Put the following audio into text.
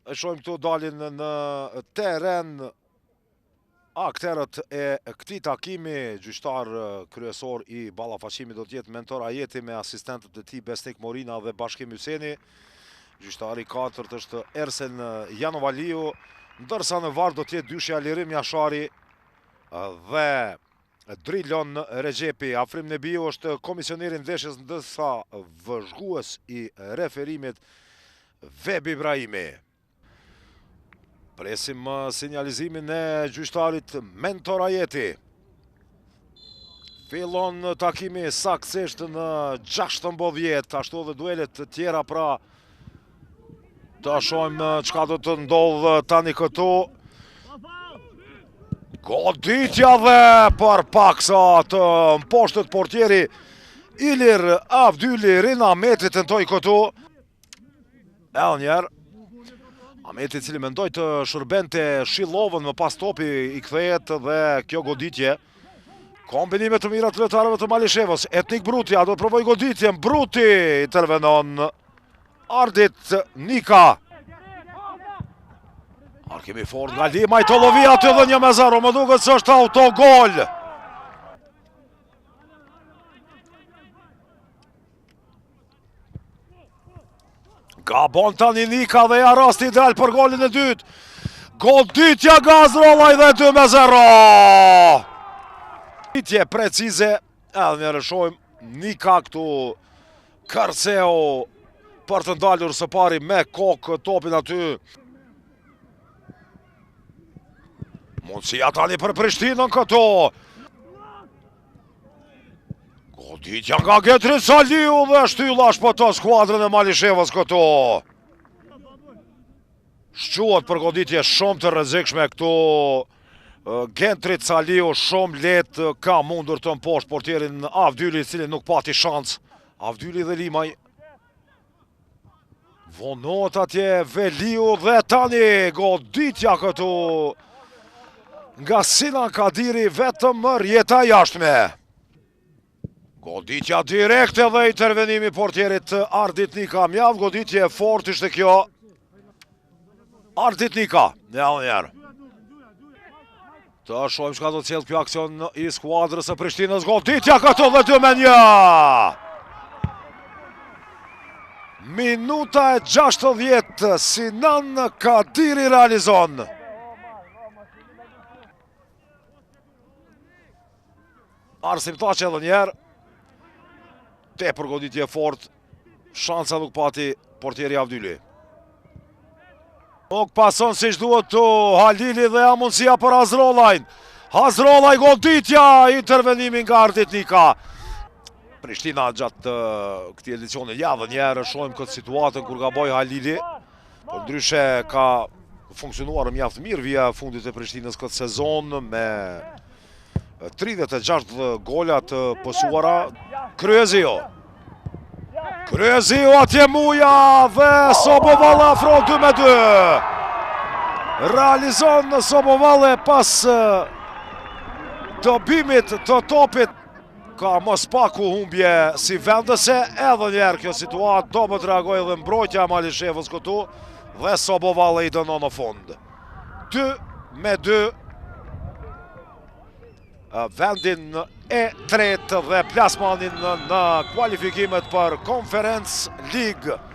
E shohim këtu dalin në teren akterët e këtij takimi. Gjyqtar kryesor i ballafaqimit do të jetë Mentor Ajeti me asistentët e tij Besnik Morina dhe Bashkim Hyseni. Gjyqtari i katërt është Ersen Janovaliu, ndërsa në VAR do të jetë dyshja Lirim Jashari dhe Drilon Regjepi. Afrim Nebiu është komisioneri i ndeshjes, ndërsa vëzhgues i referimit Vebi Ibrahimi. Presim sinjalizimin e gjyqtarit Mentor Ajeti. Fillon takimi saktësisht në 16, ashtu dhe duelet të tjera, pra të shohim çka do të ndodhë tani këtu. Goditja dhe për paksa të mposhtet portieri Ilir Avdyli. Rina Ahmeti tentoi këtu. Edhe njerë Ahmeti, i cili mendoj të shërbente Shillovën, më pas topi i kthehet dhe kjo goditje. Kombinime të mira të lojtarëve të Malishevës. Etnik Brutja do të provoj goditjen. Bruti intervenon. Ardit Nika. Arkimi fort nga Lima, i të lovia të dhe 1-0. Më duket se është autogol. Gabon tani Nika dhe ja rasti ideal për golin e dytë. Goditja Gazrolaj dhe 2-0. Goditje precize. Edhe një rëshojmë Nika këtu. Kërceu për të ndalur së pari me kokë topin aty. Mundësia tani për Prishtinën këtu. Goditja nga Getrin Saliu dhe shtylla shpëton skuadrën e Malishevës këtu. Shquat për goditje shumë të rrezikshme këtu. Getrit Saliu shumë lehtë ka mundur të mposht portierin Avdyli, i cili nuk pati shans. Avdyli dhe Limaj. Vonot atje Veliu dhe tani goditja këtu nga Sinan Kadiri, vetëm rjeta jashtme. Goditja direkte dhe intervenimi portierit Ardit Nika. Mjav goditje fort ishte kjo. Ardit Nika. Njerë. Të shojmë shka do të cilë kjo aksion i skuadrës e Prishtinës. Goditja këtu dhe 2-1. Minuta e 60, Sinan Kadiri realizon. Arsim Taqe edhe njerë. Tepër goditje fort. Shansa nuk pati portieri Avdyli. Nuk pason si shduhet tu Halili dhe amundësia për Hazrolajn. Hazrolaj goditja, intervenimi nga Ardit Nika. Prishtina gjatë këti edicioni dhe njerë shojmë këtë situatën kur gaboj Halili. Por ndryshe ka funksionuar mjaft mirë via fundit e Prishtinës këtë sezon me 36 gola të pësuara. Kryezio. Kryezio atje Muja dhe Sobovalle afron 2-2. Realizon Sobovalle pas dobimit të topit. Ka mos paku humbje si vendese. Edhe njerë kjo situatë do më të reagoj dhe mbrojtja Malishevës këtu. Dhe Sobovalle i dënon në fund. 2-2. Vendin e tretë dhe plasmanin në kualifikimet për Conference League.